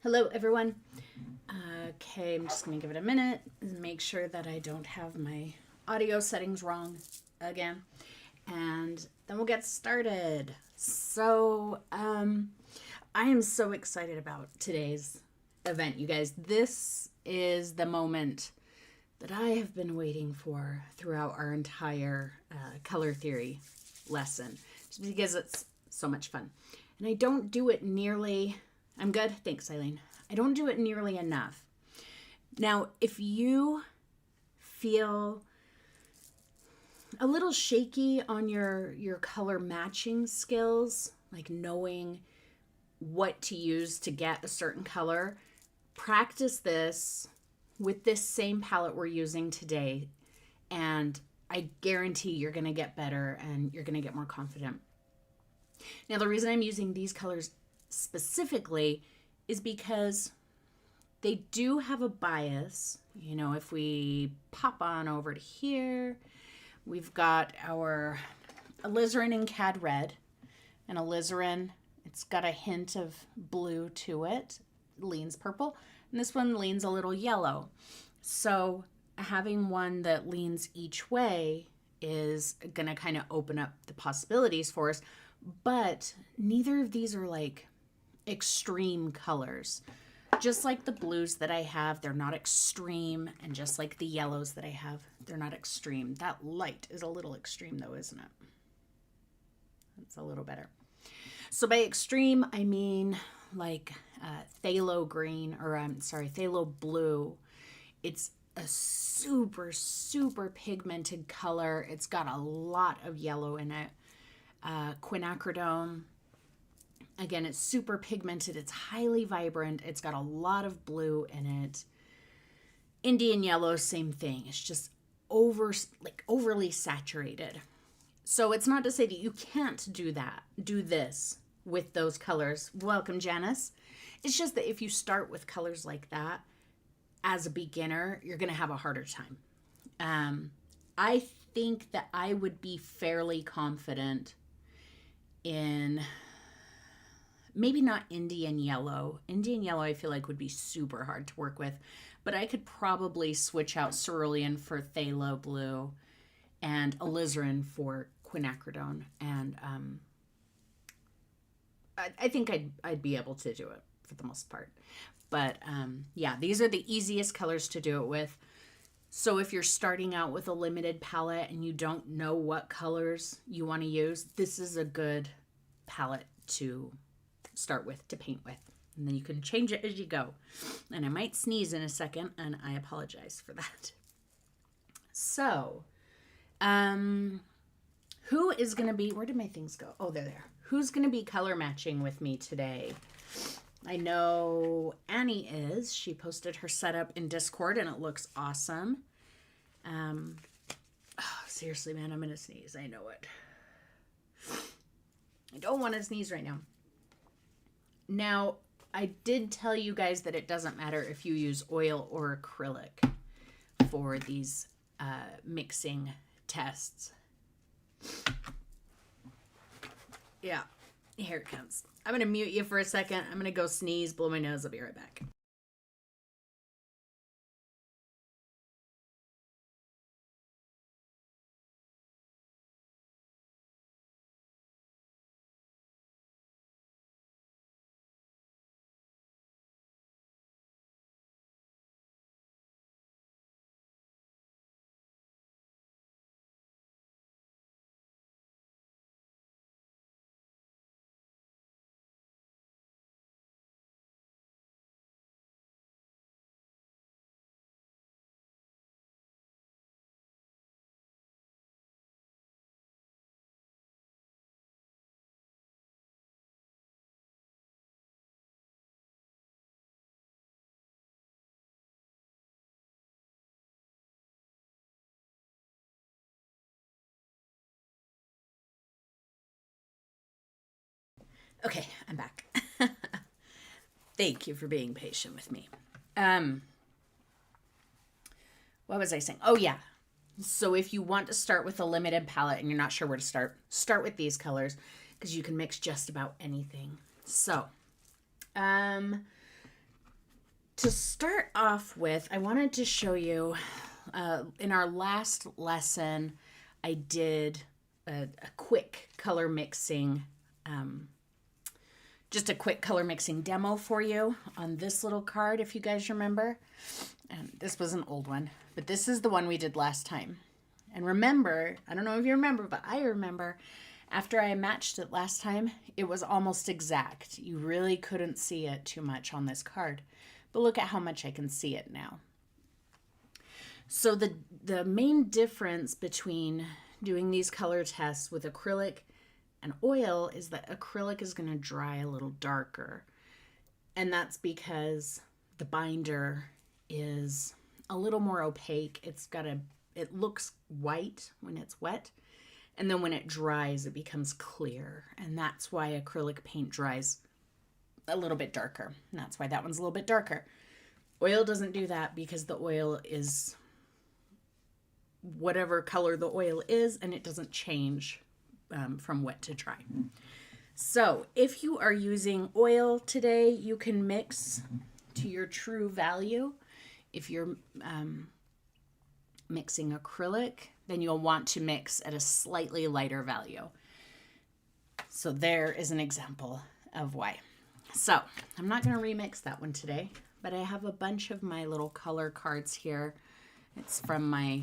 Hello, everyone. Okay, I'm just going to give it a minute and make sure that I don't have my audio settings wrong again. And then we'll get started. I am so excited about today's event, you guys. This is the moment that I have been waiting for throughout our entire color theory lesson, just because it's so much fun. And I don't do it nearly. I'm good. Thanks, Eileen. I don't do it nearly enough. Now, if you feel a little shaky on your color matching skills, like knowing what to use to get a certain color, practice this with this same palette we're using today, and I guarantee you're going to get better and you're going to get more confident. Now, the reason I'm using these colors specifically is because they do have a bias. You know, if we pop on over to here, we've got our alizarin and cad red. And alizarin, it's got a hint of blue to it. It leans purple. And this one leans a little yellow. So having one that leans each way is going to kind of open up the possibilities for us. But neither of these are like extreme colors. Just like the blues that I have, they're not extreme. And just like the yellows that I have, they're not extreme. That light is a little extreme though, isn't it? It's a little better. So by extreme, I mean like phthalo green, or phthalo blue. It's a super, super pigmented color. It's got a lot of yellow in it. Quinacridone. Again, it's super pigmented. It's highly vibrant. It's got a lot of blue in it. Indian yellow, same thing. It's just overly saturated. So it's not to say that you can't do this with those colors. Welcome, Janice. It's just that if you start with colors like that as a beginner, you're going to have a harder time. I think that I would be fairly confident in maybe not Indian yellow. Indian yellow I feel like would be super hard to work with, but I could probably switch out cerulean for phthalo blue and alizarin for quinacridone, and I think I'd be able to do it for the most part. But yeah, these are the easiest colors to do it with. So if you're starting out with a limited palette and you don't know what colors you want to use, this is a good palette to start with, to paint with. And then you can change it as you go. And I might sneeze in a second, and I apologize for that. So, who is going to be, where did my things go? Oh, they're there. Who's going to be color matching with me today? I know Annie is. She posted her setup in Discord, and it looks awesome. Seriously, man, I'm going to sneeze. I know it. I don't want to sneeze right now. Now, I did tell you guys that it doesn't matter if you use oil or acrylic for these mixing tests. Yeah, here it comes. I'm going to mute you for a second. I'm going to go sneeze, blow my nose. I'll be right back. Okay, I'm back. Thank you for being patient with me. What was I saying? Oh, yeah. So if you want to start with a limited palette and you're not sure where to start with these colors, because you can mix just about anything. So, To start off with, I wanted to show you, in our last lesson, I did a quick color mixing, just a quick color mixing demo for you on this little card, if you guys remember. And this was an old one, but this is the one we did last time. And remember, I don't know if you remember, but I remember after I matched it last time, it was almost exact. You really couldn't see it too much on this card. But look at how much I can see it now. So the main difference between doing these color tests with acrylic and oil is that acrylic is going to dry a little darker. And that's because the binder is a little more opaque. It looks white when it's wet. And then when it dries, it becomes clear. And that's why acrylic paint dries a little bit darker. And that's why that one's a little bit darker. Oil doesn't do that because the oil is whatever color the oil is, and it doesn't change from wet to dry. So if you are using oil today, you can mix to your true value. If you're mixing acrylic, then you'll want to mix at a slightly lighter value. So there is an example of why. So I'm not going to remix that one today, but I have a bunch of my little color cards here. It's from my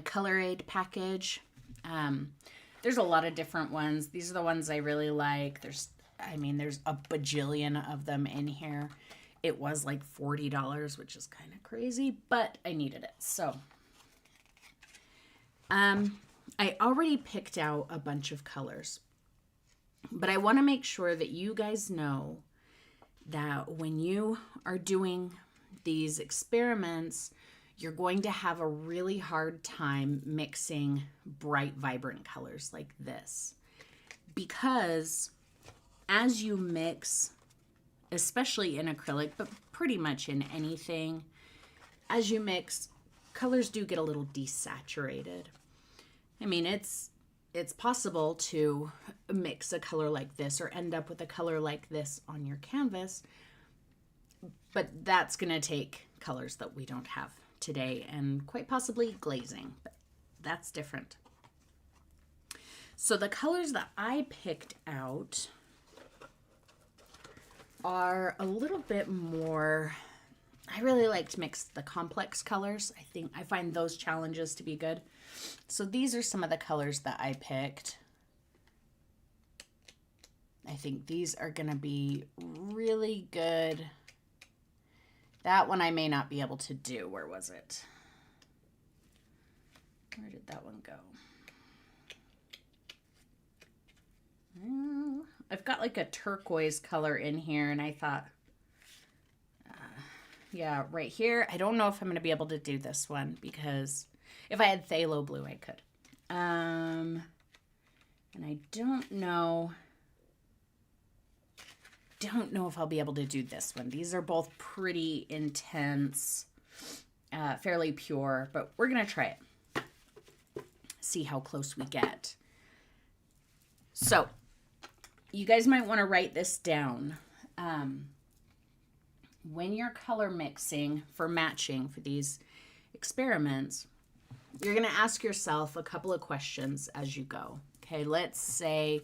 Color Aid package. There's a lot of different ones. These are the ones I really like. There's a bajillion of them in here. It was like $40, which is kind of crazy, but I needed it. So I already picked out a bunch of colors, but I want to make sure that you guys know that when you are doing these experiments, you're going to have a really hard time mixing bright, vibrant colors like this. Because as you mix, especially in acrylic, but pretty much in anything, as you mix, colors do get a little desaturated. I mean, it's possible to mix a color like this or end up with a color like this on your canvas, but that's going to take colors that we don't have today and quite possibly glazing, but that's different. So the colors that I picked out are a little bit more, I really like to mix the complex colors. I find those challenges to be good. So these are some of the colors that I picked. I think these are going to be really good. That one I may not be able to do. Where was it? Where did that one go? I've got like a turquoise color in here, and I thought, yeah, right here. I don't know if I'm going to be able to do this one because if I had Phthalo Blue, I could. And I don't know if I'll be able to do this one. These are both pretty intense, fairly pure, but we're going to try it. See how close we get. So you guys might want to write this down. When you're color mixing for matching for these experiments, you're going to ask yourself a couple of questions as you go. Okay, let's say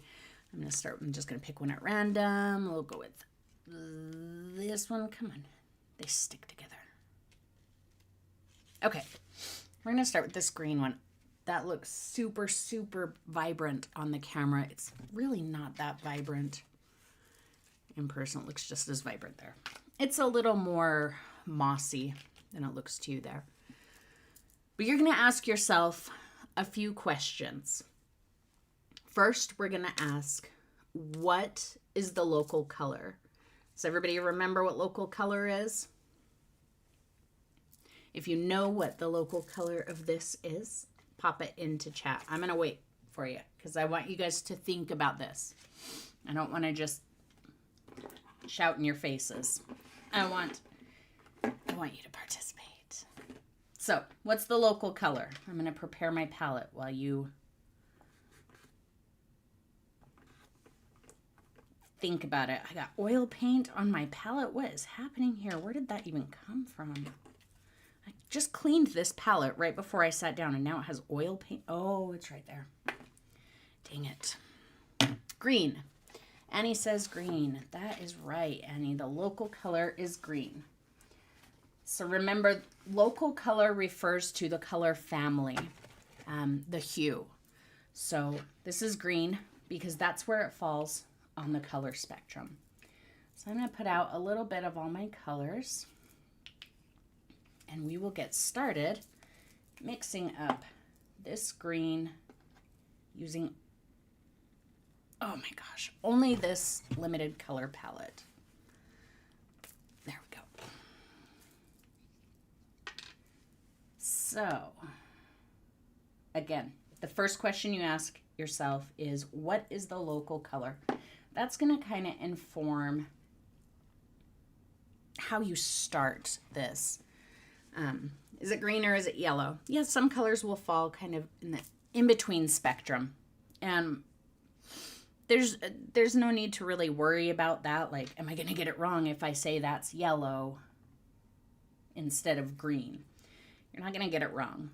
I'm just going to pick one at random. We'll go with this one. Come on, they stick together. Okay, we're going to start with this green one. That looks super, super vibrant on the camera. It's really not that vibrant. In person, it looks just as vibrant there. It's a little more mossy than it looks to you there. But you're going to ask yourself a few questions. First, we're going to ask, what is the local color? Does everybody remember what local color is? If you know what the local color of this is, pop it into chat. I'm going to wait for you because I want you guys to think about this. I don't want to just shout in your faces. I want you to participate. So, what's the local color? I'm going to prepare my palette while you think about it. I got oil paint on my palette. What is happening here? Where did that even come from? I just cleaned this palette right before I sat down, and now it has oil paint. Oh, it's right there. Dang it. Green. Annie says green. That is right, Annie. The local color is green. So remember, local color refers to the color family, the hue. So this is green because that's where it falls on the color spectrum. So I'm going to put out a little bit of all my colors, and we will get started mixing up this green using, oh my gosh, only this limited color palette. There we go. So, again, the first question you ask yourself is, what is the local color? That's going to kind of inform how you start this. Is it green or is it yellow? Yes, some colors will fall kind of in the in-between spectrum. And there's no need to really worry about that. Like, am I going to get it wrong if I say that's yellow instead of green? You're not going to get it wrong.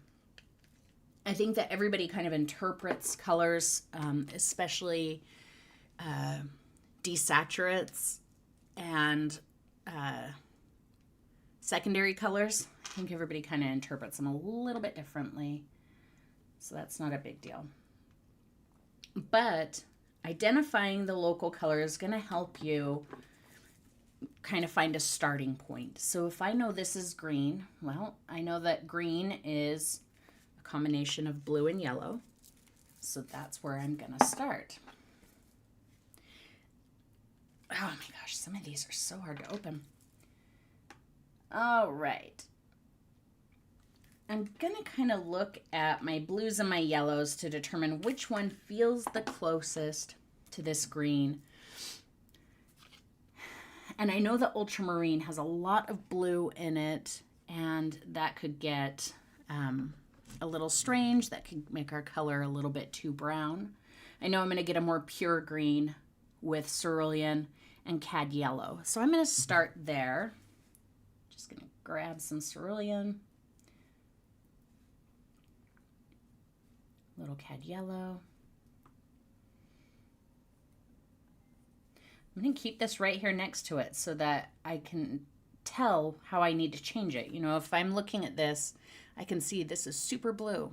I think that everybody kind of interprets colors, especially desaturates and secondary colors. I think everybody kind of interprets them a little bit differently. So that's not a big deal. But identifying the local color is going to help you kind of find a starting point. So if I know this is green, well, I know that green is a combination of blue and yellow. So that's where I'm going to start. Oh my gosh, some of these are so hard to open. All right. I'm going to kind of look at my blues and my yellows to determine which one feels the closest to this green. And I know that ultramarine has a lot of blue in it, and that could get a little strange. That could make our color a little bit too brown. I know I'm going to get a more pure green with cerulean and cad yellow. So I'm going to start there. Just going to grab some cerulean, little cad yellow. I'm going to keep this right here next to it so that I can tell how I need to change it. You know, if I'm looking at this, I can see this is super blue.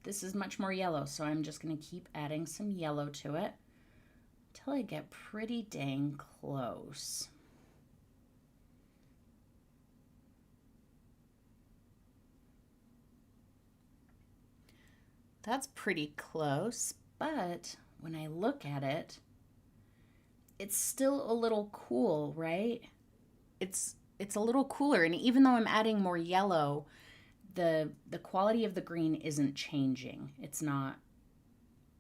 This is much more yellow, so I'm just going to keep adding some yellow to it until I get pretty dang close. That's pretty close, but when I look at it, it's still a little cool, right? It's a little cooler, and even though I'm adding more yellow, the quality of the green isn't changing. It's not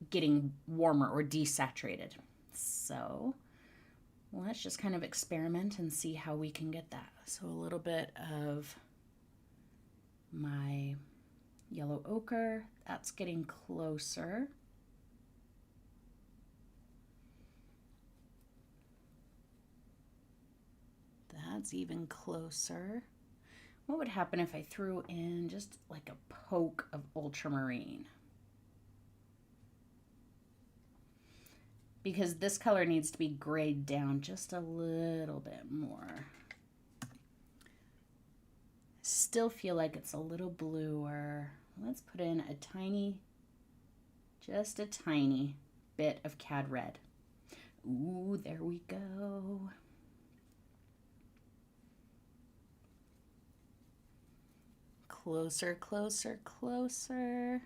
getting warmer or desaturated. So let's just kind of experiment and see how we can get that. So a little bit of my yellow ochre, that's getting closer. That's even closer. What would happen if I threw in just like a poke of ultramarine? Because this color needs to be grayed down just a little bit more. Still feel like it's a little bluer. Let's put in a tiny, just a tiny bit of cad red. Ooh, there we go. Closer, closer, closer.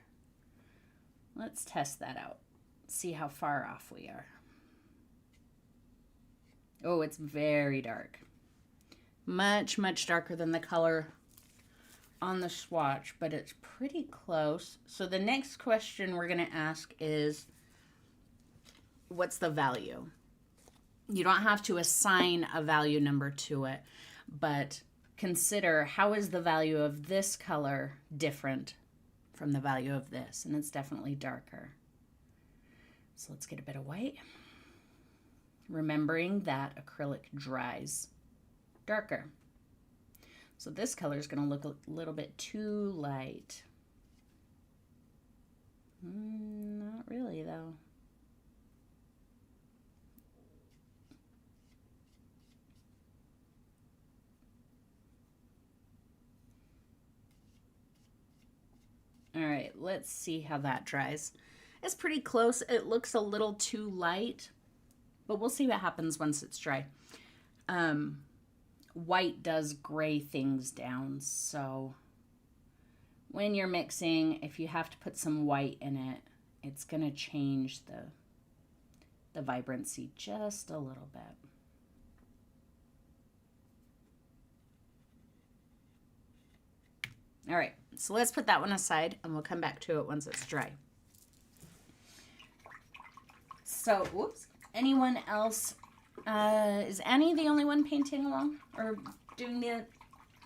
Let's test that out. See how far off we are. Oh, it's very dark. Much, much darker than the color on the swatch, but it's pretty close. So the next question we're going to ask is, what's the value? You don't have to assign a value number to it, but consider, how is the value of this color different from the value of this? And it's definitely darker. So let's get a bit of white. remembering that acrylic dries darker. So this color is going to look a little bit too light. Not really, though. All right, let's see how that dries. It's pretty close. It looks a little too light, but we'll see what happens once it's dry. White does gray things down, so when you're mixing, if you have to put some white in it, it's going to change the vibrancy just a little bit. All right, so let's put that one aside and we'll come back to it once it's dry. So, whoops, anyone else, is Annie the only one painting along or doing the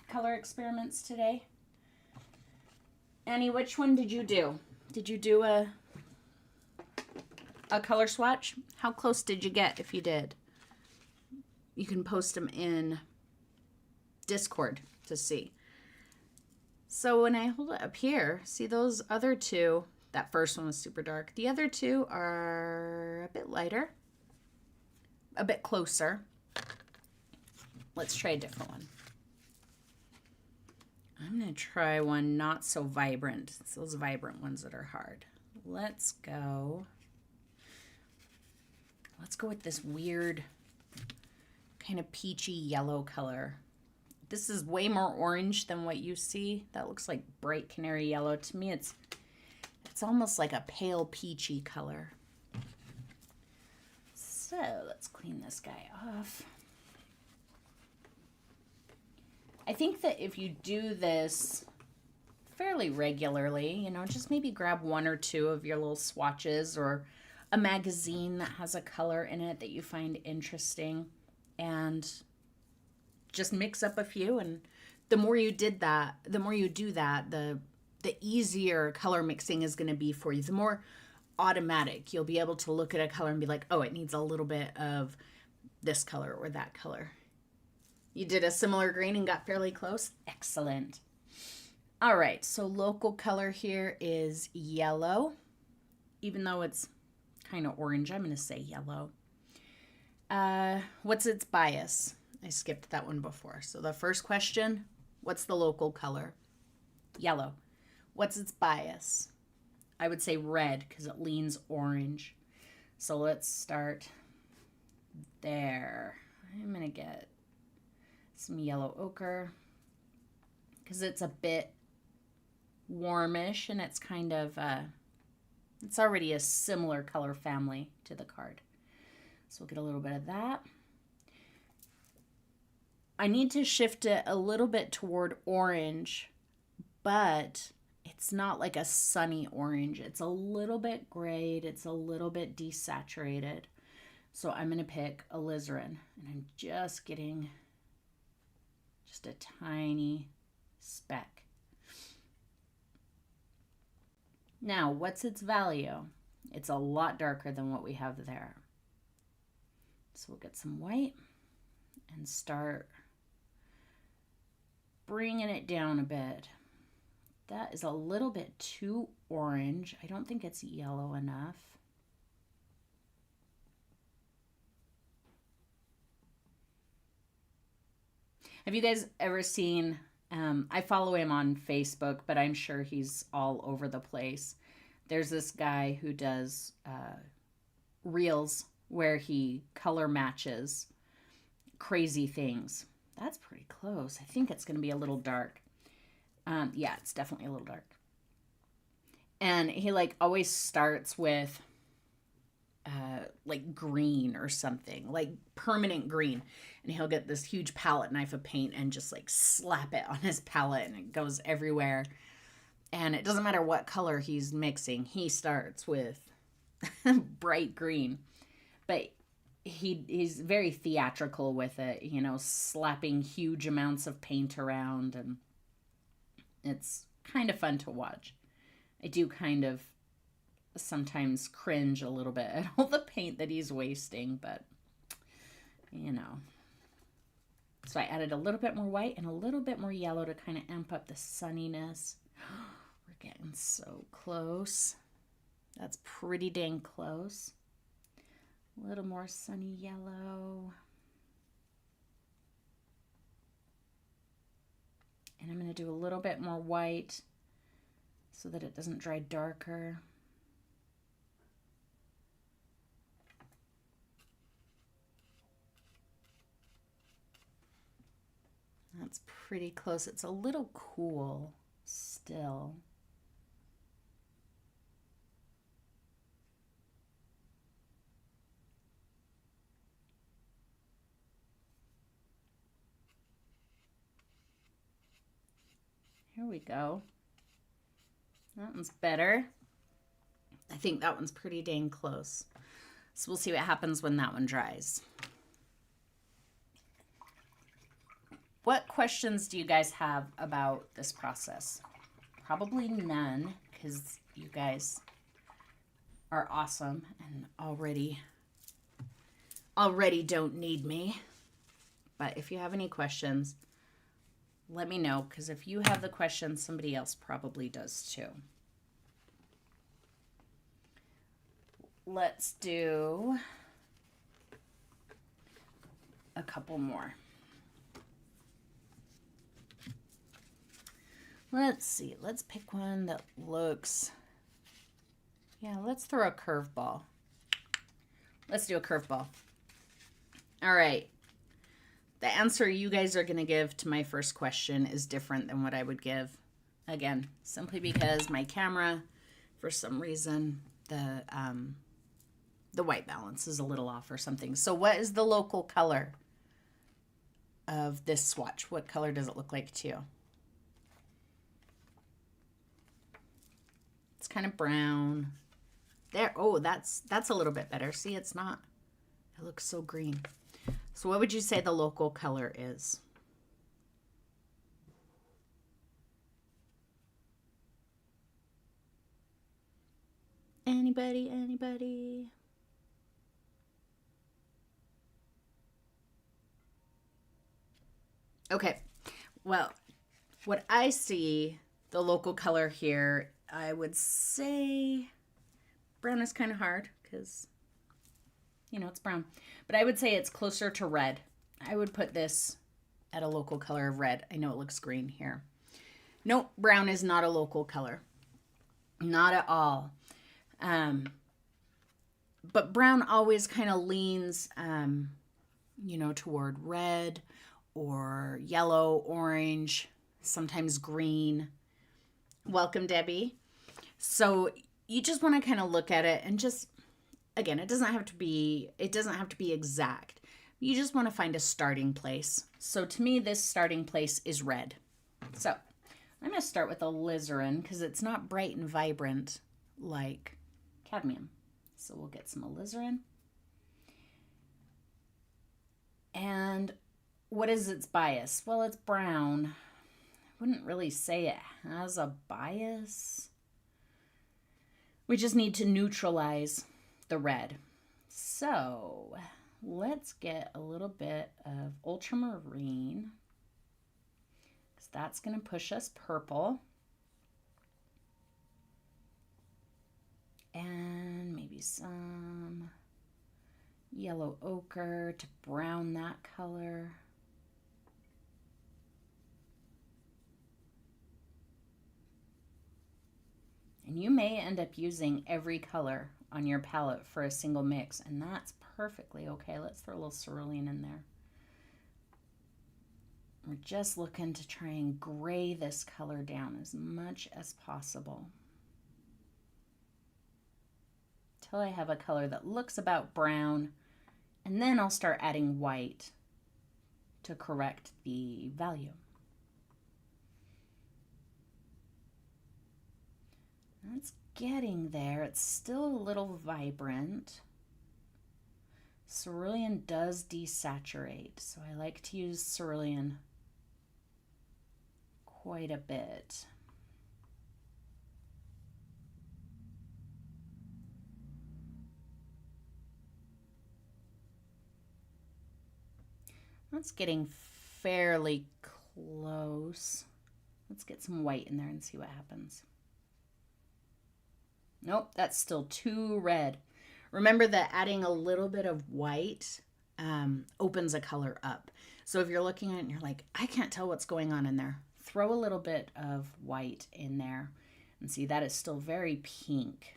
color experiments today? Annie, which one did you do? Did you do a color swatch? How close did you get if you did? You can post them in Discord to see. So when I hold it up here, see those other two, that first one was super dark. The other two are a bit lighter, a bit closer. Let's try a different one. I'm going to try one not so vibrant. It's those vibrant ones that are hard. Let's go with this weird kind of peachy yellow color. This is way more orange than what you see. That looks like bright canary yellow. To me, it's almost like a pale peachy color. So let's clean this guy off. I think that if you do this fairly regularly, you know, just maybe grab one or two of your little swatches or a magazine that has a color in it that you find interesting and just mix up a few. And the more you do that, the easier color mixing is going to be for you. The more automatic you'll be able to look at a color and be like, oh, it needs a little bit of this color or that color. You did a similar green and got fairly close. Excellent. All right, so local color here is yellow. Even though it's kind of orange, I'm going to say yellow. What's its bias? I skipped that one before. So the first question, what's the local color? Yellow. What's its bias? I would say red because it leans orange. So let's start there. I'm going to get some yellow ochre because it's a bit warmish and it's kind of, it's already a similar color family to the card. So we'll get a little bit of that. I need to shift it a little bit toward orange, but it's not like a sunny orange. It's a little bit grayed. It's a little bit desaturated. So I'm going to pick alizarin, and I'm just getting just a tiny speck. Now, what's its value? It's a lot darker than what we have there. So we'll get some white and start bringing it down a bit. That is a little bit too orange. I don't think it's yellow enough. Have you guys ever seen, I follow him on Facebook, but I'm sure he's all over the place. There's this guy who does reels where he color matches crazy things. That's pretty close. I think it's going to be a little dark. Yeah, it's definitely a little dark. And he like always starts with like green or something, like permanent green. And he'll get this huge palette knife of paint and just like slap it on his palette and it goes everywhere. And it doesn't matter what color he's mixing. He starts with bright green. But he's very theatrical with it, you know, slapping huge amounts of paint around, and it's kind of fun to watch. I do kind of sometimes cringe a little bit at all the paint that he's wasting, but you know. So I added a little bit more white and a little bit more yellow to kind of amp up the sunniness. We're getting so close. That's pretty dang close. A little more sunny yellow. And I'm going to do a little bit more white so that it doesn't dry darker. That's pretty close. It's a little cool still. Here we go. That one's better. I think that one's pretty dang close. So we'll see what happens when that one dries. What questions do you guys have about this process? Probably none, because you guys are awesome and already don't need me. But if you have any questions, let me know, because if you have the questions, somebody else probably does too. Let's do a couple more. Let's see. Let's pick one that looks... Yeah, let's throw a curveball. Let's do a curveball. All right. The answer you guys are going to give to my first question is different than what I would give. Again, simply because my camera, for some reason, the white balance is a little off or something. So what is the local color of this swatch? What color does it look like to you? It's kind of brown. There. Oh, that's a little bit better. See, it's not. It looks so green. So what would you say the local color is? Anybody? Anybody? Okay. Well, what I see, the local color here, I would say brown is kind of hard because, you know, it's brown. But I would say it's closer to red. I would put this at a local color of red. I know it looks green here. Nope, brown is not a local color. Not at all. But brown always kind of leans, you know, toward red or yellow, orange, sometimes green. Welcome, Debbie. So you just want to kind of look at it and just, again, it doesn't have to be exact. You just want to find a starting place. So to me, this starting place is red. So I'm going to start with alizarin because it's not bright and vibrant like cadmium. So we'll get some alizarin. And what is its bias? Well, it's brown. I wouldn't really say it has a bias. We just need to neutralize the red. So let's get a little bit of ultramarine, because that's going to push us purple. And maybe some yellow ochre to brown that color. And you may end up using every color on your palette for a single mix, and that's perfectly okay. Let's throw a little cerulean in there. We're just looking to try and gray this color down as much as possible, till I have a color that looks about brown, and then I'll start adding white to correct the value. That's getting there. It's still a little vibrant. Cerulean does desaturate, so I like to use cerulean quite a bit. That's getting fairly close. Let's get some white in there and see what happens. Nope, that's still too red. Remember that adding a little bit of white opens a color up. So if you're looking at it and you're like, I can't tell what's going on in there, throw a little bit of white in there and see that is still very pink.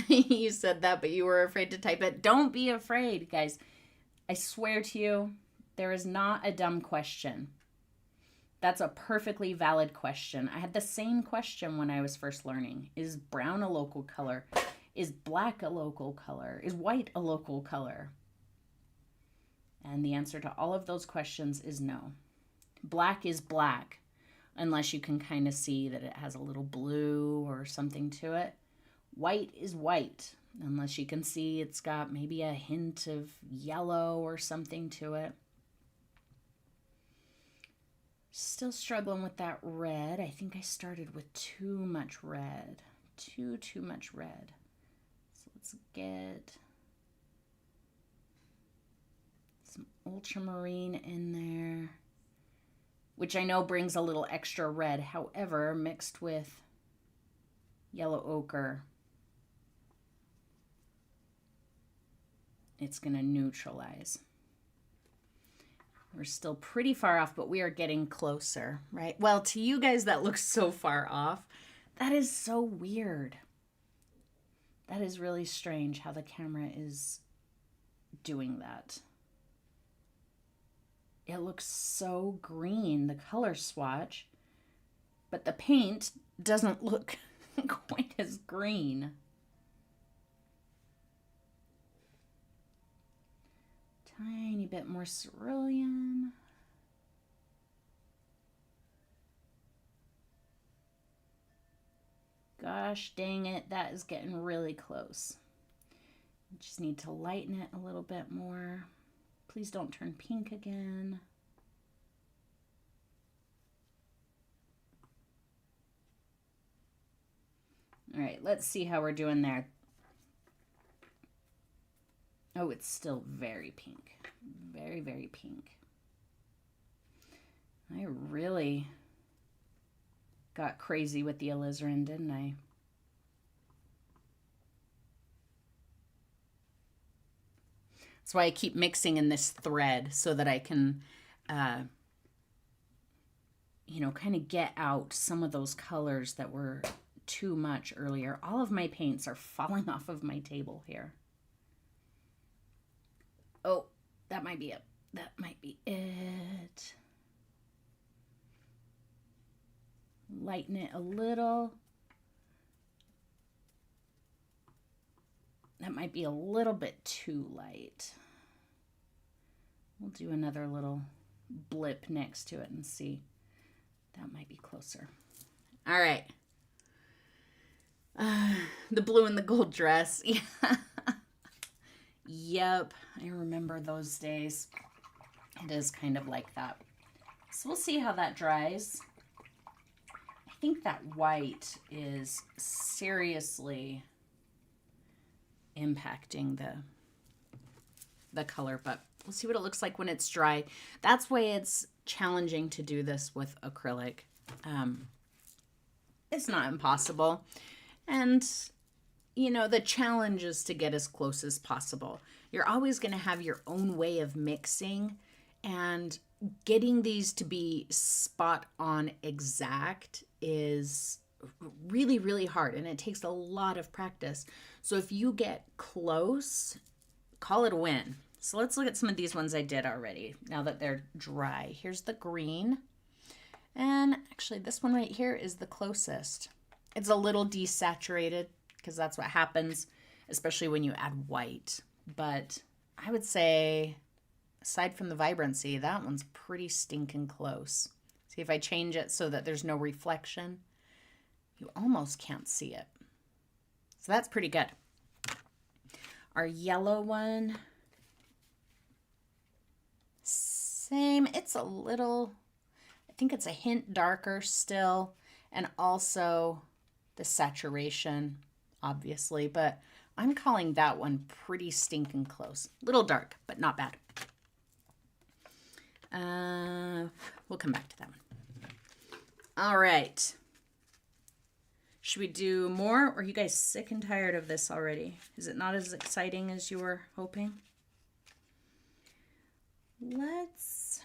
You said that, but you were afraid to type it. Don't be afraid, guys. I swear to you, there is not a dumb question. That's a perfectly valid question. I had the same question when I was first learning. Is brown a local color? Is black a local color? Is white a local color? And the answer to all of those questions is no. Black is black, unless you can kind of see that it has a little blue or something to it. White is white, unless you can see it's got maybe a hint of yellow or something to it. Still struggling with that red. I think I started with too much red. Too much red. So let's get some ultramarine in there, which I know brings a little extra red. However, mixed with yellow ochre, it's going to neutralize. We're still pretty far off, but we are getting closer, right? Well, to you guys, that looks so far off. That is so weird. That is really strange how the camera is doing that. It looks so green, the color swatch, but the paint doesn't look quite as green. Tiny bit more cerulean. Gosh dang it, that is getting really close. Just need to lighten it a little bit more. Please don't turn pink again. All right, let's see how we're doing there. Oh, it's still very pink. Very, very pink. I really got crazy with the alizarin, didn't I? That's why I keep mixing in this thread so that I can, you know, kind of get out some of those colors that were too much earlier. All of my paints are falling off of my table here. Oh, that might be it. That might be it. Lighten it a little. That might be a little bit too light. We'll do another little blip next to it and see. That might be closer. All right. The blue and the gold dress. Yeah. Yep, I remember those days. It is kind of like that. So we'll see how that dries. I think that white is seriously impacting the color, but we'll see what it looks like when it's dry. That's why it's challenging to do this with acrylic. It's not impossible. And you know, the challenge is to get as close as possible. You're always going to have your own way of mixing, and getting these to be spot on exact is really, really hard, and it takes a lot of practice. So if you get close, call it a win. So let's look at some of these ones I did already now that they're dry. Here's the green, and actually this one right here is the closest. It's a little desaturated, because that's what happens, especially when you add white. But I would say, aside from the vibrancy, that one's pretty stinking close. See, if I change it so that there's no reflection, you almost can't see it. So that's pretty good. Our yellow one, same. It's a little, I think it's a hint darker still, and also the saturation, obviously, but I'm calling that one pretty stinking close. Little dark, but not bad. We'll come back to that one. All right. Should we do more, or are you guys sick and tired of this already? Is it not as exciting as you were hoping? Let's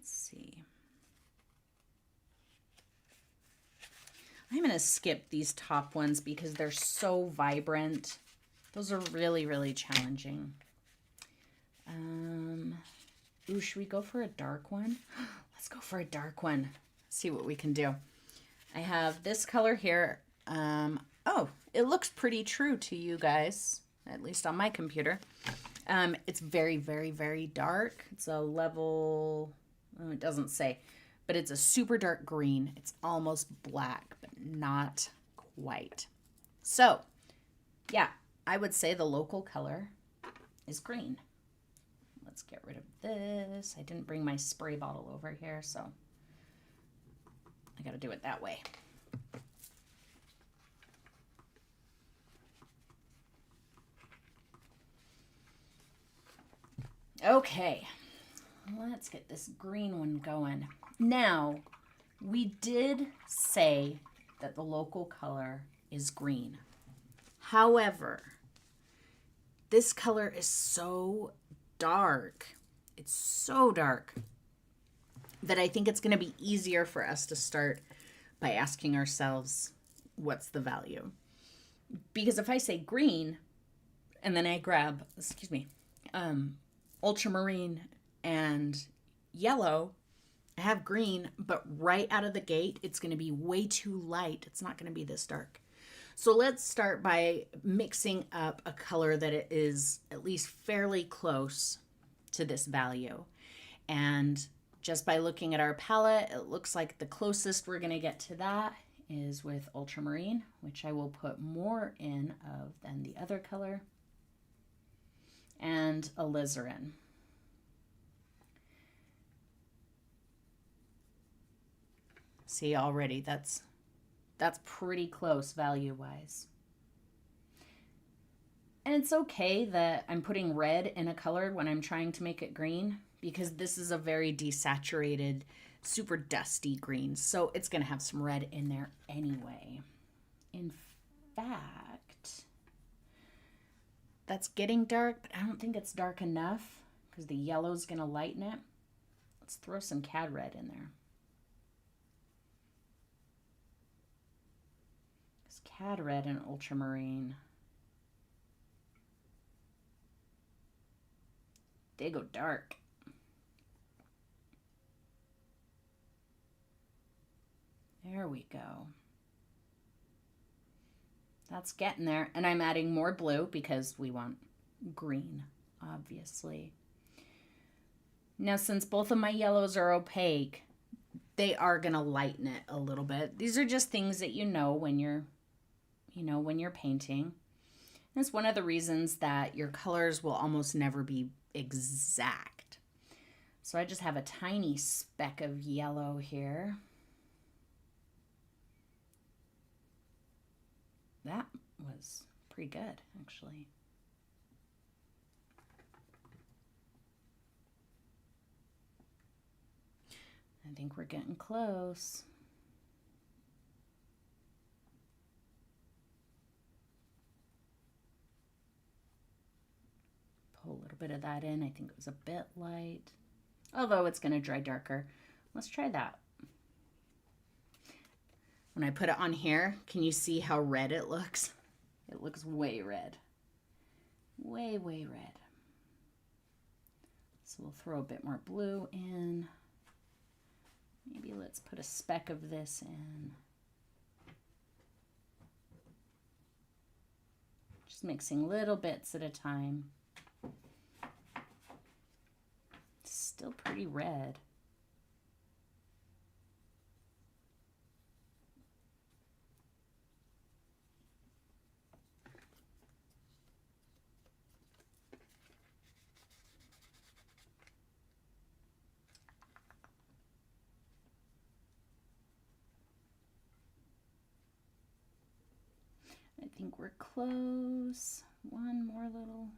see. I'm going to skip these top ones because they're so vibrant. Those are really, really challenging. Ooh, should we go for a dark one? Let's go for a dark one. See what we can do. I have this color here. Oh, it looks pretty true to you guys, at least on my computer. It's very, very, very dark. It's a level, oh, it doesn't say, but it's a super dark green. It's almost black, but not quite. So, yeah, I would say the local color is green. Let's get rid of this. I didn't bring my spray bottle over here, so I got to do it that way. Okay, let's get this green one going. Now, we did say that the local color is green. However, this color is so dark. It's so dark that I think it's going to be easier for us to start by asking ourselves, what's the value? Because if I say green, and then I grab, ultramarine and yellow, I have green, but right out of the gate, it's going to be way too light. It's not going to be this dark. So let's start by mixing up a color that is at least fairly close to this value. And just by looking at our palette, it looks like the closest we're going to get to that is with ultramarine, which I will put more in of than the other color, and alizarin. See, already that's pretty close value-wise. And it's okay that I'm putting red in a color when I'm trying to make it green, because this is a very desaturated, super dusty green. So it's going to have some red in there anyway. In fact, that's getting dark, but I don't think it's dark enough because the yellow's going to lighten it. Let's throw some cad red in there. Cad red and ultramarine, they go dark. There we go. That's getting there. And I'm adding more blue because we want green, obviously. Now, since both of my yellows are opaque, they are going to lighten it a little bit. These are just things that you know when you're painting. And it's one of the reasons that your colors will almost never be exact. So I just have a tiny speck of yellow here. That was pretty good, actually. I think we're getting close. Pull a little bit of that in. I think it was a bit light, although it's going to dry darker. Let's try that. When I put it on here, can you see how red it looks? It looks way red. Way, way red. So we'll throw a bit more blue in. Maybe let's put a speck of this in. Just mixing little bits at a time. Still pretty red. I think we're close. One more little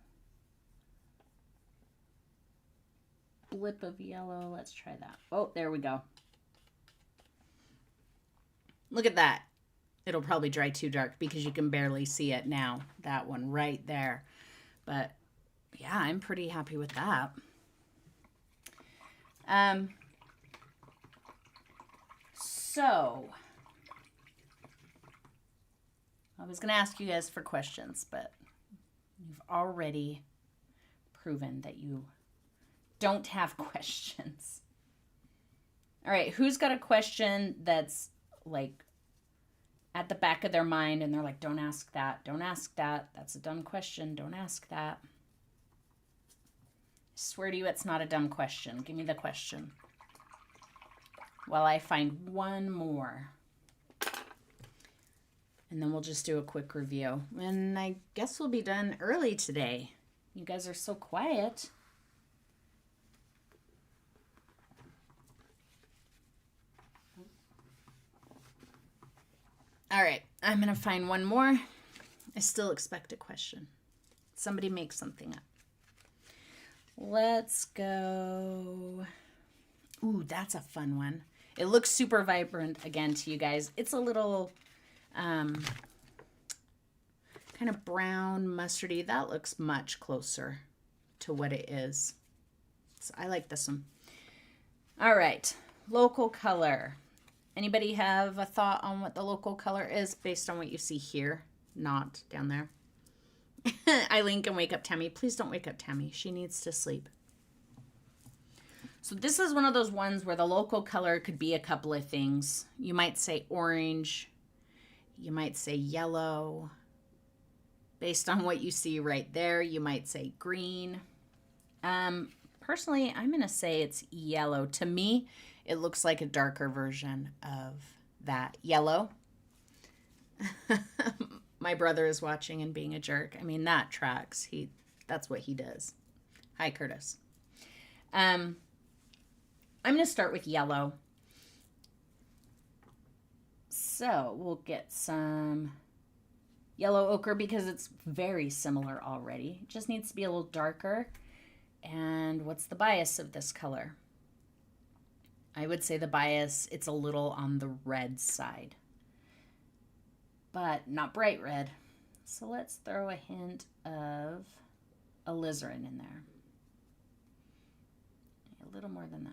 blip of yellow. Let's try that. Oh, there we go. Look at that. It'll probably dry too dark because you can barely see it now. That one right there. But yeah, I'm pretty happy with that. So I was going to ask you guys for questions, but you've already proven that you don't have questions. All right, who's got a question that's like at the back of their mind and they're like, don't ask that, don't ask that. That's a dumb question. Don't ask that. I swear to you, it's not a dumb question. Give me the question. While I find one more. And then we'll just do a quick review. And I guess we'll be done early today. You guys are so quiet. All right, I'm going to find one more. I still expect a question. Somebody make something up. Let's go. Ooh, that's a fun one. It looks super vibrant again to you guys. It's a little kind of brown, mustardy. That looks much closer to what it is. So I like this one. All right, local color. Anybody have a thought on what the local color is based on what you see here? Not down there. Eileen can wake up Tammy. Please don't wake up Tammy. She needs to sleep. So this is one of those ones where the local color could be a couple of things. You might say orange. You might say yellow. Based on what you see right there, you might say green. Personally, I'm going to say it's yellow. To me, it looks like a darker version of that yellow. My brother is watching and being a jerk. I mean, that tracks. That's what he does. Hi, Curtis. I'm going to start with yellow. So we'll get some yellow ochre because it's very similar already. It just needs to be a little darker. And what's the bias of this color? I would say the bias, it's a little on the red side, but not bright red. So let's throw a hint of alizarin in there. A little more than that.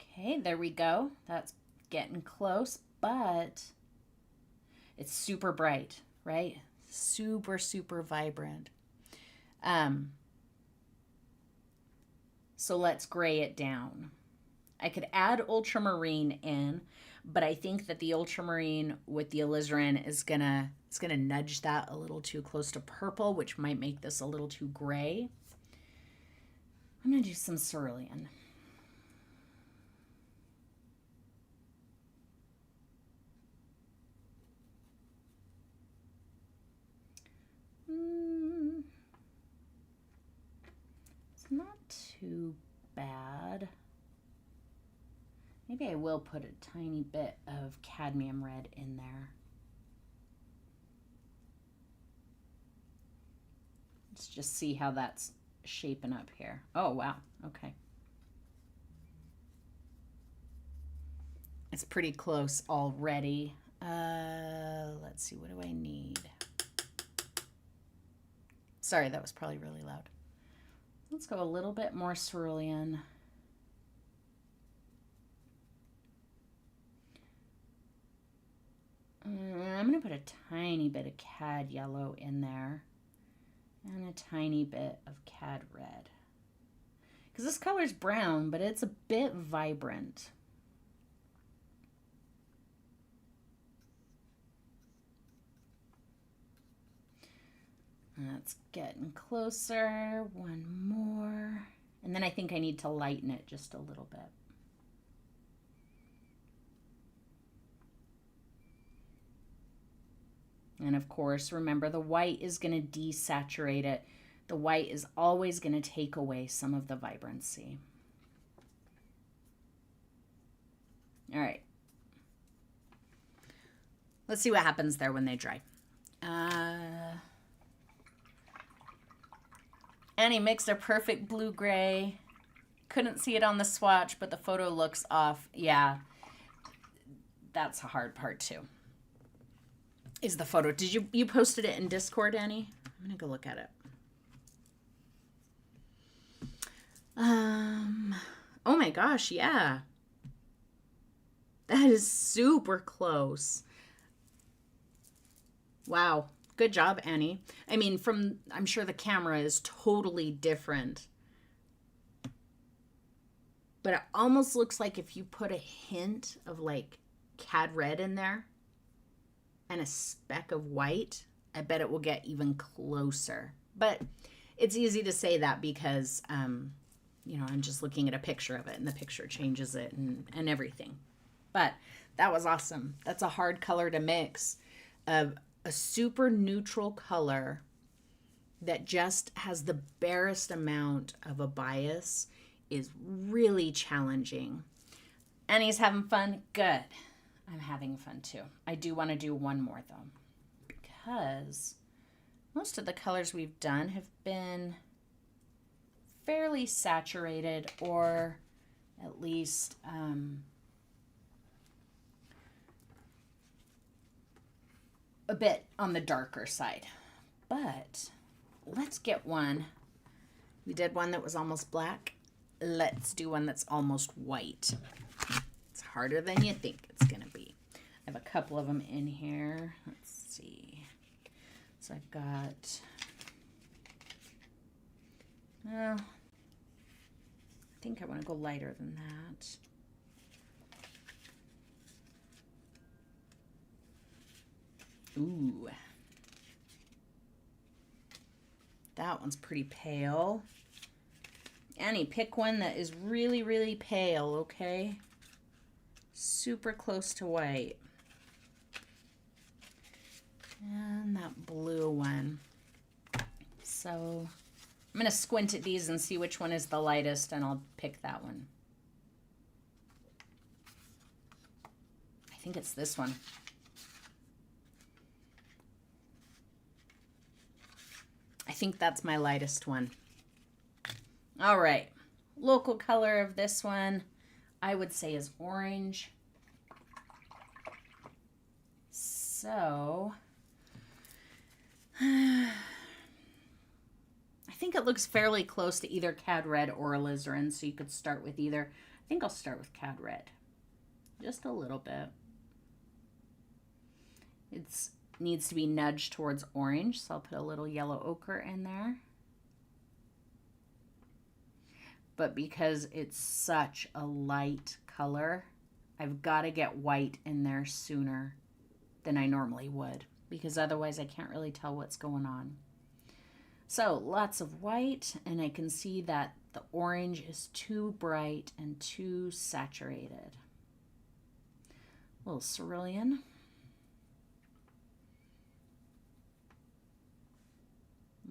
Okay, there we go. That's getting close, but it's super bright, right? Super, super vibrant. So let's gray it down. I could add ultramarine in, but I think that the ultramarine with the alizarin is gonna nudge that a little too close to purple, which might make this a little too gray. I'm gonna do some cerulean. It's not too bad. Maybe I will put a tiny bit of cadmium red in there. Let's just see how that's shaping up here. Oh, wow. Okay. It's pretty close already. Let's see. What do I need? Sorry, that was probably really loud. Let's go a little bit more cerulean. I'm going to put a tiny bit of cad yellow in there and a tiny bit of cad red. Because this color's brown, but it's a bit vibrant. That's getting closer. One more. And then I think I need to lighten it just a little bit. And of course, remember the white is going to desaturate it. The white is always going to take away some of the vibrancy. All right. Let's see what happens there when they dry. Annie mixed a perfect blue-gray. Couldn't see it on the swatch, but the photo looks off. Yeah, that's a hard part too. Is the photo. Did you posted it in Discord, Annie? I'm gonna go look at it. Oh my gosh, yeah. That is super close. Wow. Good job, Annie. I mean, I'm sure the camera is totally different. But it almost looks like if you put a hint of like cad red in there and a speck of white, I bet it will get even closer. But it's easy to say that because, you know, I'm just looking at a picture of it and the picture changes it and everything. But that was awesome. That's a hard color to mix. A super neutral color that just has the barest amount of a bias is really challenging. Annie's having fun? Good. I'm having fun too. I do want to do one more though, because most of the colors we've done have been fairly saturated, or at least a bit on the darker side. But let's get one. We did one that was almost black. Let's do one that's almost white. It's harder than you think it's gonna be. I have a couple of them in here. Let's see. So I've got, well, I think I want to go lighter than that. Ooh. That one's pretty pale. Annie, pick one that is really, really pale, okay? Super close to white. And that blue one. So I'm going to squint at these and see which one is the lightest, and I'll pick that one. I think it's this one. I think that's my lightest one. All right. Local color of this one, I would say, is orange. So I think it looks fairly close to either Cad Red or Alizarin, so you could start with either. I think I'll start with Cad Red. Just a little bit. It needs to be nudged towards orange, so I'll put a little yellow ochre in there. But because it's such a light color, I've got to get white in there sooner than I normally would, because otherwise I can't really tell what's going on. So lots of white, and I can see that the orange is too bright and too saturated. A little cerulean.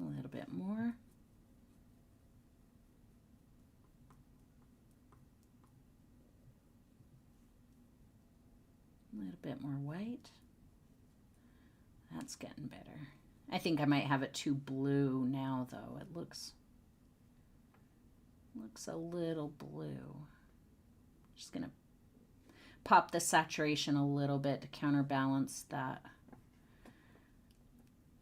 A little bit more. A little bit more white. That's getting better. I think I might have it too blue now, though. It looks a little blue. Just gonna pop the saturation a little bit to counterbalance that,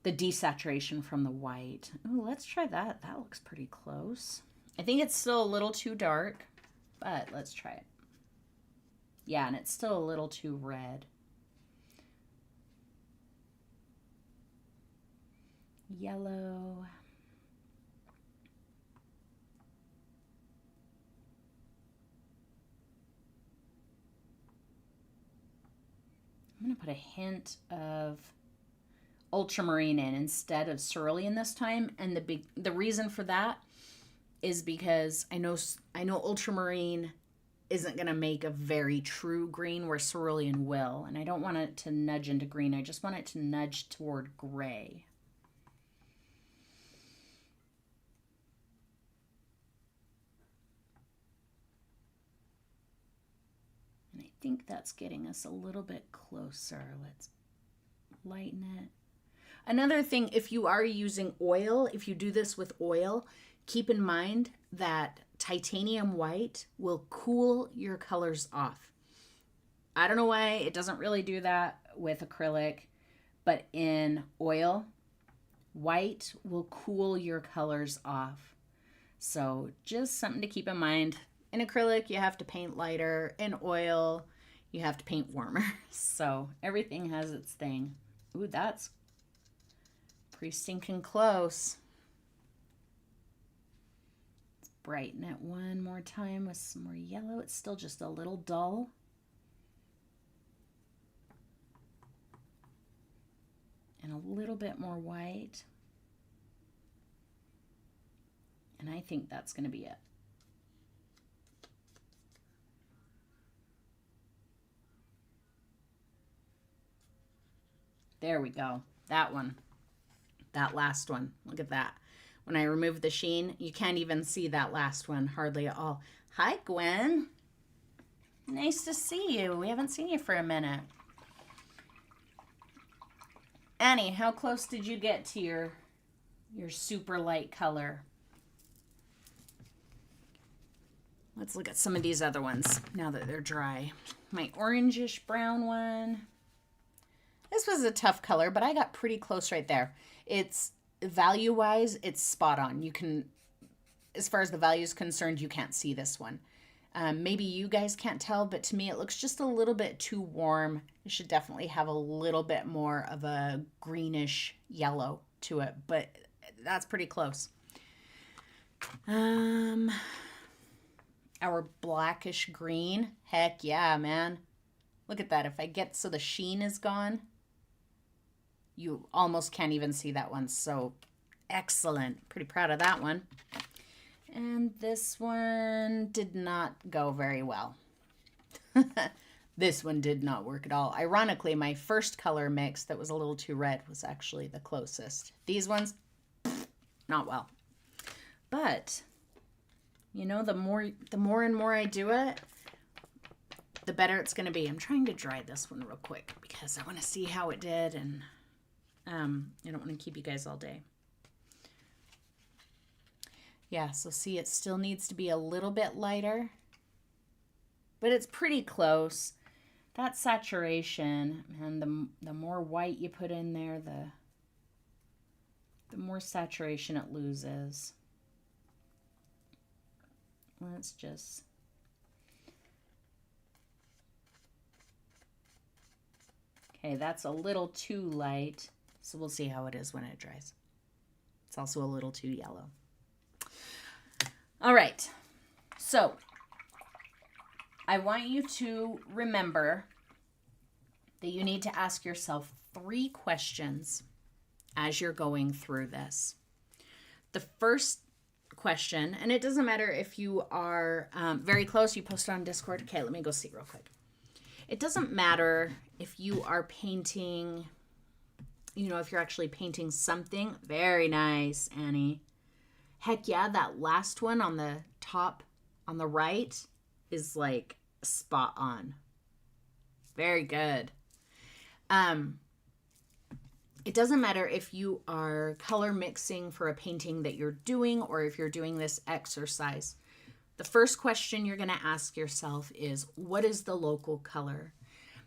the desaturation from the white. Ooh, let's try that. That looks pretty close. I think it's still a little too dark, but let's try it. Yeah, and it's still a little too red. Yellow. I'm going to put a hint of ultramarine in instead of cerulean this time, and the reason for that is because I know ultramarine isn't going to make a very true green where cerulean will, and I don't want it to nudge into green. I just want it to nudge toward gray. And I think that's getting us a little bit closer. Let's lighten it. Another thing, if you are using oil, if you do this with oil, keep in mind that titanium white will cool your colors off. I don't know why it doesn't really do that with acrylic, but in oil, white will cool your colors off. So just something to keep in mind. In acrylic, you have to paint lighter. In oil, you have to paint warmer. So everything has its thing. Ooh, that's pretty stinking close. Let's brighten it one more time with some more yellow. It's still just a little dull. And a little bit more white. And I think that's going to be it. There we go. That one. That last one. Look at that. When I remove the sheen, you can't even see that last one hardly at all. Hi, Gwen. Nice to see you. We haven't seen you for a minute. Annie, how close did you get to your super light color? Let's look at some of these other ones now that they're dry. My orangish brown one. This was a tough color, but I got pretty close right there. It's value-wise, it's spot on. You can, as far as the value is concerned, you can't see this one. Maybe you guys can't tell, but to me it looks just a little bit too warm. It should definitely have a little bit more of a greenish yellow to it, but that's pretty close. Our blackish green, heck yeah, man. Look at that. If I get so the sheen is gone, you almost can't even see that one. So excellent. Pretty proud of that one. And this one did not go very well. This one did not work at all. Ironically, my first color mix that was a little too red was actually the closest. These ones, not well. But, you know, the more and more I do it, the better it's going to be. I'm trying to dry this one real quick because I want to see how it did, and I don't want to keep you guys all day. Yeah, so see, it still needs to be a little bit lighter, but it's pretty close. That saturation, and the more white you put in there, the more saturation it loses. Let's just... Okay, that's a little too light, so we'll see how it is when it dries. It's also a little too yellow. All right, so I want you to remember that you need to ask yourself 3 questions as you're going through this. The first question, and it doesn't matter if you are very close, you post it on Discord. Okay, let me go see real quick. It doesn't matter if you are painting, you know, if you're actually painting something. Very nice, Annie. Heck yeah, that last one on the top on the right is like spot on. Very good. It doesn't matter if you are color mixing for a painting that you're doing or if you're doing this exercise. The first question you're going to ask yourself is, what is the local color?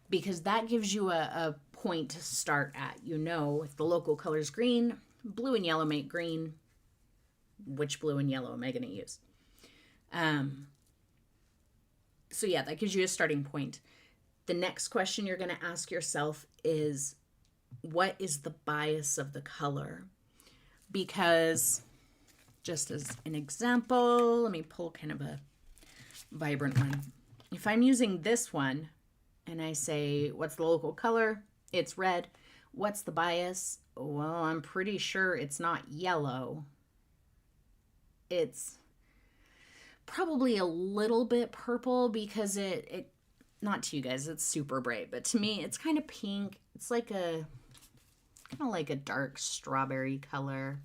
Because that gives you a point to start at. You know, if the local color is green, blue and yellow make green. Which blue and yellow am I going to use? So yeah, that gives you a starting point. The next question you're going to ask yourself is, what is the bias of the color? Because, just as an example, let me pull kind of a vibrant one. If I'm using this one and I say, what's the local color? It's red. What's the bias? Well, I'm pretty sure it's not yellow. It's probably a little bit purple because it not to you guys, it's super bright, but to me it's kind of pink. It's like a kind of like a dark strawberry color,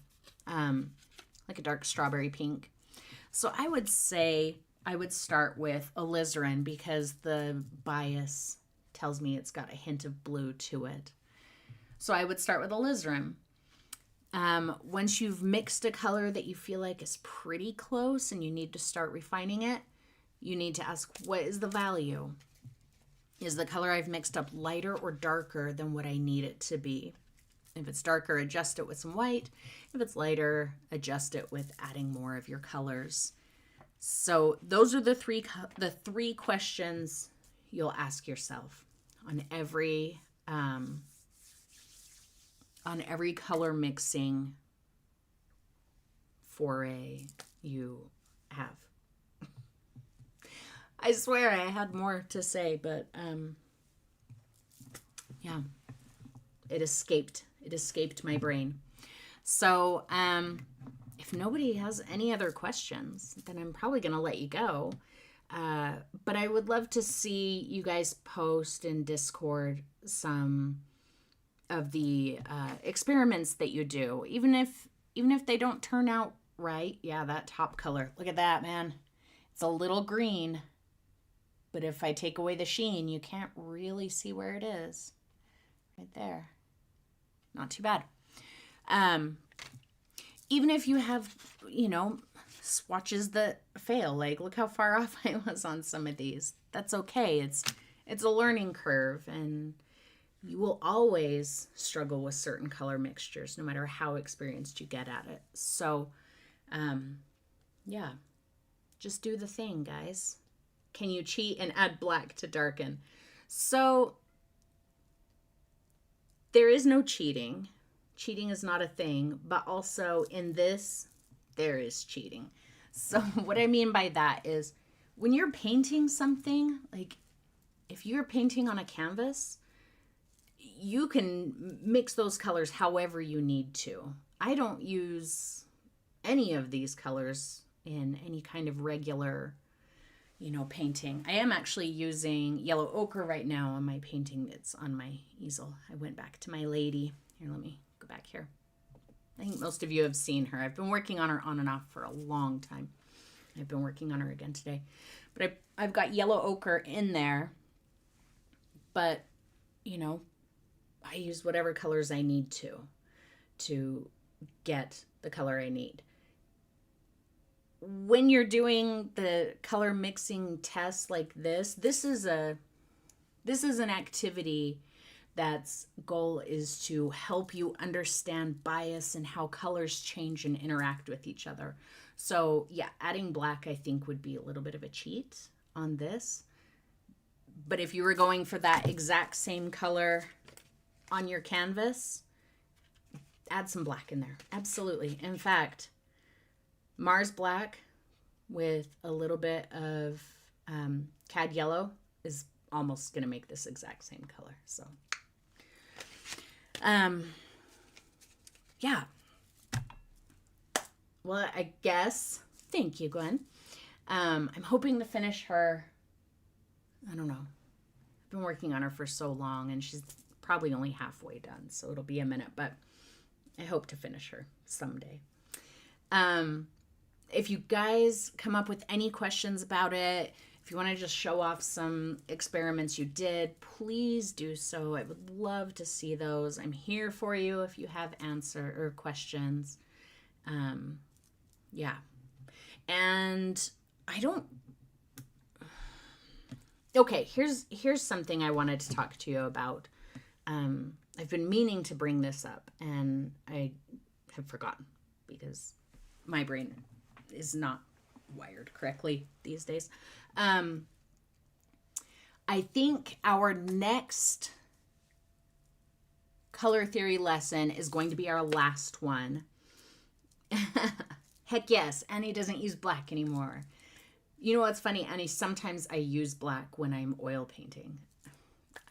like a dark strawberry pink. So I would say I would start with alizarin because the bias tells me it's got a hint of blue to it. So I would start with alizarin. Once you've mixed a color that you feel like is pretty close and you need to start refining it, you need to ask, what is the value? Is the color I've mixed up lighter or darker than what I need it to be? If it's darker, adjust it with some white. If it's lighter, adjust it with adding more of your colors. So those are the three questions you'll ask yourself on every color mixing foray you have. I swear I had more to say, but yeah, it escaped my brain. So if nobody has any other questions, then I'm probably going to let you go. But I would love to see you guys post in Discord some of the experiments that you do, even if they don't turn out right. Yeah, that top color. Look at that, man. It's a little green, but if I take away the sheen, you can't really see where it is. Right there. Not too bad. Even if you have, swatches that fail, like look how far off I was on some of these. That's okay. It's a learning curve, and you will always struggle with certain color mixtures, no matter how experienced you get at it. So, yeah, just do the thing, guys. Can you cheat and add black to darken? So there is no cheating. Cheating is not a thing, but also in this, there is cheating. So what I mean by that is when you're painting something, like if you're painting on a canvas, you can mix those colors however you need to. I don't use any of these colors in any kind of regular, painting. I am actually using yellow ochre right now on my painting that's on my easel. I went back to my lady. Here, let me go back here. I think most of you have seen her. I've been working on her on and off for a long time. I've been working on her again today. But I've got yellow ochre in there. But, I use whatever colors I need to get the color I need. When you're doing the color mixing test like this is an activity that's goal is to help you understand bias and how colors change and interact with each other. So yeah, adding black I think would be a little bit of a cheat on this. But if you were going for that exact same color on your canvas, add some black in there. Absolutely. In fact, Mars black with a little bit of cad yellow is almost going to make this exact same color. So, yeah. Well, I guess, thank you, Gwen. I'm hoping to finish her, I don't know. I've been working on her for so long, and she's probably only halfway done, so it'll be a minute, but I hope to finish her someday. If you guys come up with any questions about it, if you want to just show off some experiments you did, please do so. I would love to see those. I'm here for you if you have answer or questions. Yeah. And okay, here's something I wanted to talk to you about. I've been meaning to bring this up, and I have forgotten because my brain is not wired correctly these days. I think our next color theory lesson is going to be our last one. Heck yes, Annie doesn't use black anymore. You know what's funny, Annie? Sometimes I use black when I'm oil painting.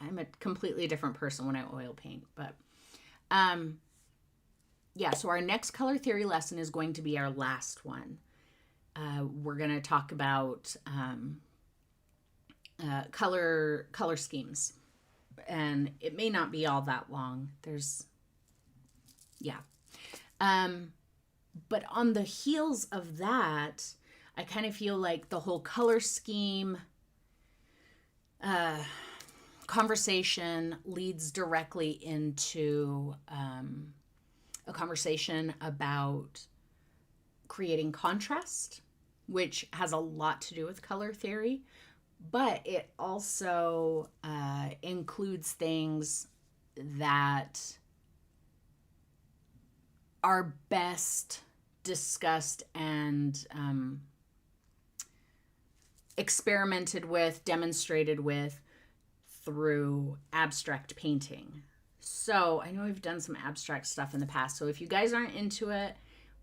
I'm a completely different person when I oil paint, but yeah, so our next color theory lesson is going to be our last one. We're going to talk about color schemes, and it may not be all that long. But on the heels of that, I kind of feel like the whole color scheme conversation leads directly into a conversation about creating contrast, which has a lot to do with color theory, but it also includes things that are best discussed and experimented with, demonstrated with through abstract painting. So I know I've done some abstract stuff in the past. So if you guys aren't into it,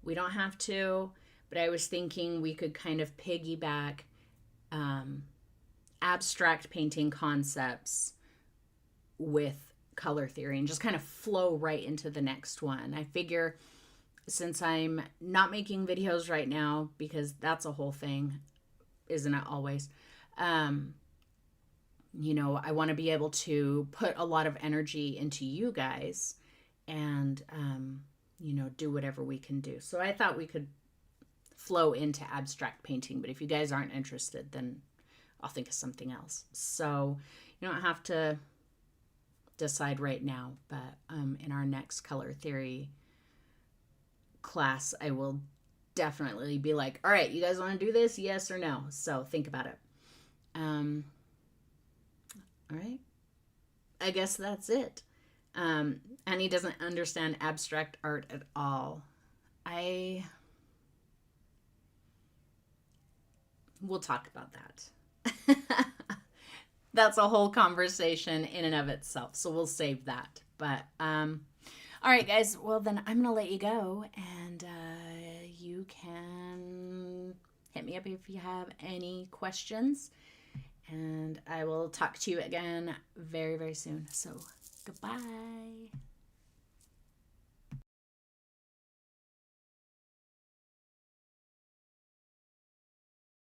we don't have to. But I was thinking we could kind of piggyback abstract painting concepts with color theory and just kind of flow right into the next one. I figure since I'm not making videos right now, because that's a whole thing, isn't it always? You know, I want to be able to put a lot of energy into you guys and, you know, do whatever we can do. So I thought we could flow into abstract painting, but if you guys aren't interested, then I'll think of something else. So you don't have to decide right now, but in our next color theory class, I will definitely be like, all right, you guys want to do this? Yes or no? So think about it. All right. I guess that's it. Annie doesn't understand abstract art at all. We'll talk about that. That's a whole conversation in and of itself. So we'll save that. But, all right, guys. Well, then I'm going to let you go. And you can hit me up if you have any questions. And I will talk to you again very, very soon. So goodbye.